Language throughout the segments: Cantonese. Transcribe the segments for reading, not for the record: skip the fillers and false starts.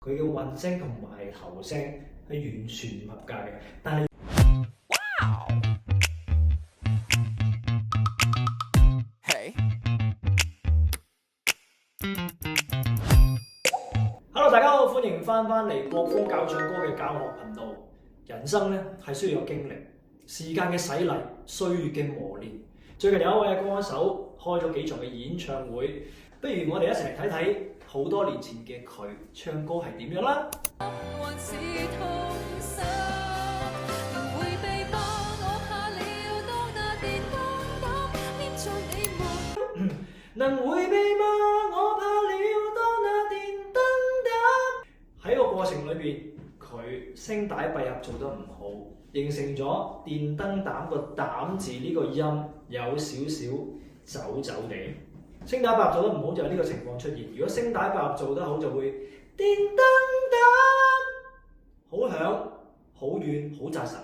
佢嘅混聲同埋頭聲係完全唔合格嘅。但係，Hello， 大家好，歡迎翻嚟國風教唱歌嘅教學頻道。人生咧係需要有經歷、時間嘅洗禮、歲月嘅磨練。最近有一位歌手開咗幾場嘅演唱會，不如我哋一齊嚟睇睇好多年前嘅佢唱歌係點樣啦。能迴避嗎？我怕了，當那電燈膽。喺個過程裏邊，佢聲帶閉合做得唔好，形成咗電燈膽個膽字呢個音有少少走走地。聲帶閉合做得唔好就有呢個情況出現。如果聲帶閉合做得好，就會電燈膽，好響、好遠、好紮實。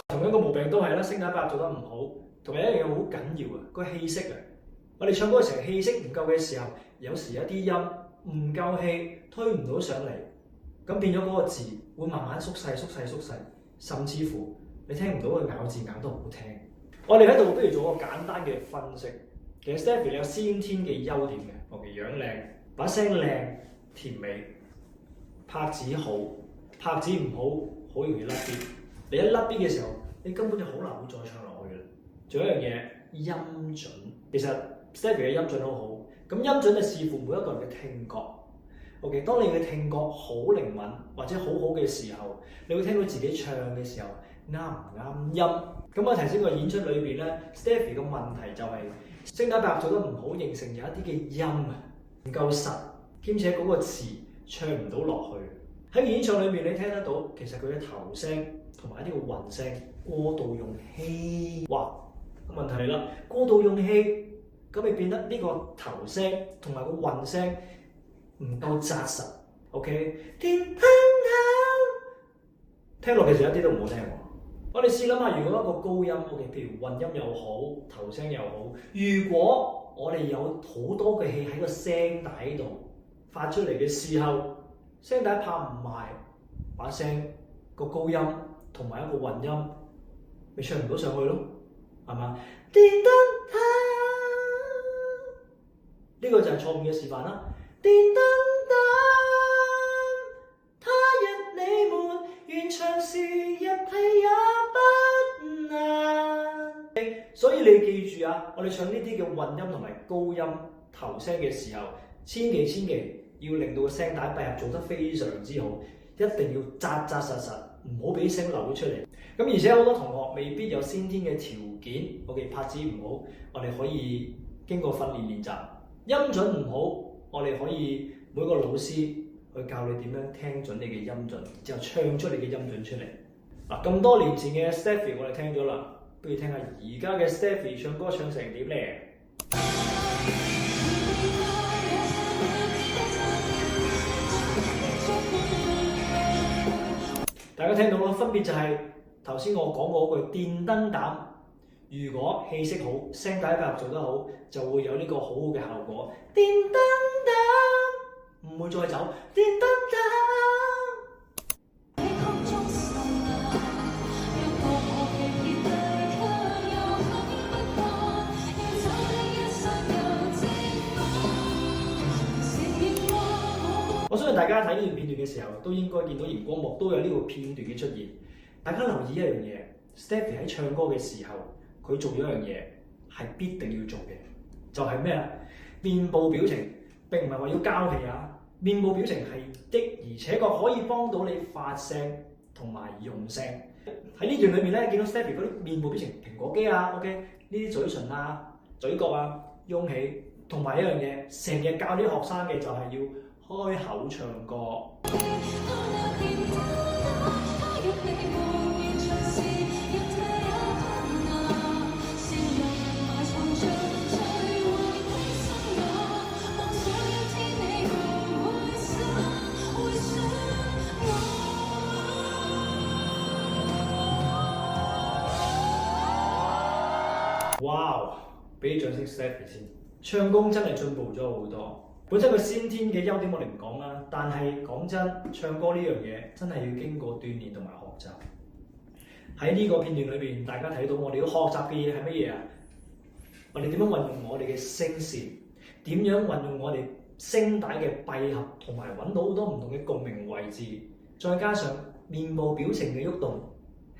同樣個毛病都係啦，聲帶閉合做得唔好，同埋一樣嘢好緊要啊，個氣息啊！我哋唱歌嘅時候氣息唔夠嘅時候，有時有啲音唔夠氣，推唔到上嚟，咁變咗嗰個字會慢慢縮細、縮細、縮細，甚至乎你聽唔到佢咬字咬得好聽。我哋喺度不如做個簡單嘅分析。其實 Stephy 有先天嘅優點嘅，我嘅樣靚，把聲靚，甜美，拍子好，拍子唔好，好容易甩邊。你一甩邊嘅時候，你根本就好難會再唱落去啦。仲有一樣嘢，音準。其實 Stephy 嘅音準好好，咁音準就視乎每一個人嘅聽覺。OK， 當你嘅聽覺好靈敏或者好好嘅時候，你會聽到自己唱嘅時候啱唔啱音。咁我頭先個演出裏邊咧 ，Stephy 嘅問題就係聲帶閉合做得唔好，形成有一啲嘅音啊唔夠實，兼且嗰個詞唱唔到落去。喺演唱裏面你聽得到，其實佢嘅頭聲同埋一啲嘅混聲過度用氣，哇！問題嚟啦，過度用氣，咁咪變得呢個頭聲同埋個混聲唔夠紮實。OK， 聽落其實一啲都唔好聽喎。我哋試諗下，如果一個高音 OK， 譬如混音又好，頭聲又好，如果我哋有好多嘅氣喺個聲帶度發出嚟嘅時候，聲帶拍唔埋，把聲個高音同埋一個混音，咪唱唔到上去咯，係嘛？電燈膽，呢個就係錯誤嘅示範啦。電燈膽，他日你們願長時日替也不難。所以你記住啊，我哋唱呢啲嘅混音同埋高音頭聲嘅時候，千祈要令到個聲帶閉合做得非常之好，一定要紮紮實實，唔好俾聲流咗出嚟。咁而且好多同學未必有先天嘅條件，OK， 拍子唔好，我哋可以經過訓練練習。音準唔好，我哋可以每個老師去教你點樣聽準你嘅音準，之後唱出你嘅音準出嚟。嗱，咁多年前嘅 Stephy 我哋聽咗啦，不如聽下而家嘅 Stephy 唱歌唱成點咧？大家聽到咯，分別就係頭先我講過嗰句電燈膽。如果氣息好，聲帶閉合做得好，就會有呢個好好嘅效果。電燈膽唔會再走，電燈膽。我相信大家睇呢段片段嘅時候，都應該見到熒光幕都有呢個片段嘅出現。大家留意一樣嘢 ，Stephy 喺唱歌嘅時候，佢做咗一樣嘢係必定要做嘅，就係咩啊？面部表情並唔係話要交氣啊，面部表情係的而且確可以幫到你發聲同埋用聲。喺呢段裏面咧，見到 Stephy 嗰啲面部表情，蘋果肌啊 ，OK， 呢啲嘴唇啊、嘴角啊，擁起同埋一樣嘢，成日教啲學生嘅就係要開口唱歌。哇！俾啲掌聲 Stephy 先，唱功真係進步咗好多。本身佢先天嘅優點我哋唔講啦，但係講真，唱歌呢樣嘢真係要經過鍛鍊同埋學習。喺呢個片段裏邊，大家睇到我哋要學習嘅嘢係乜嘢啊？我哋點樣運用我哋嘅聲線？點樣運用我哋聲帶嘅閉合，同埋揾到好多唔同嘅共鳴位置，再加上面部表情嘅喐動。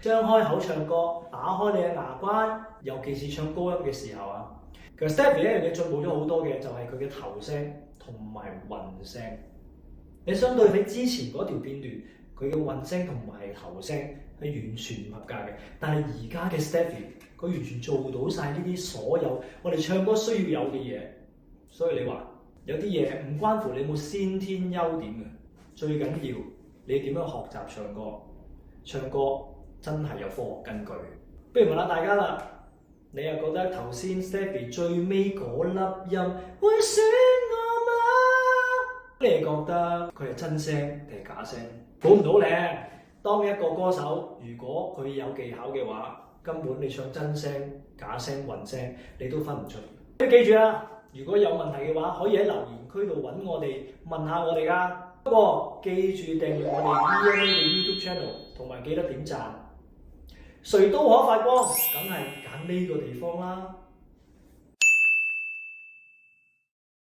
張開口唱歌，打開你嘅牙關，尤其是唱高音嘅時候啊。其實 Stephy 一樣嘢進步咗好多嘅，就係佢嘅頭聲同埋韻聲。你相對比之前嗰條片段，佢嘅韻聲同埋頭聲係完全唔合格嘅。但係而家嘅 Stephy，佢完全做到晒呢啲所有我哋唱歌需要有嘅嘢。所以你話有啲嘢唔關乎你有冇先天優點嘅，最緊要你點樣學習唱歌。唱歌真係有科學根據。不如問下大家啦，你又覺得頭先 Stephy 最尾嗰粒音會選我嗎？你覺得佢係真聲定係假聲？估唔到咧。當一個歌手如果佢有技巧嘅話，根本你唱真聲、假聲、混聲，你都分唔出。你記住啊，如果有問題嘅話，可以喺留言區度揾我哋問下我哋㗎。不過記住訂閱我哋 EMA 嘅 YouTube channel， 同埋記得點讚。誰都可發光，梗係揀呢個地方啦。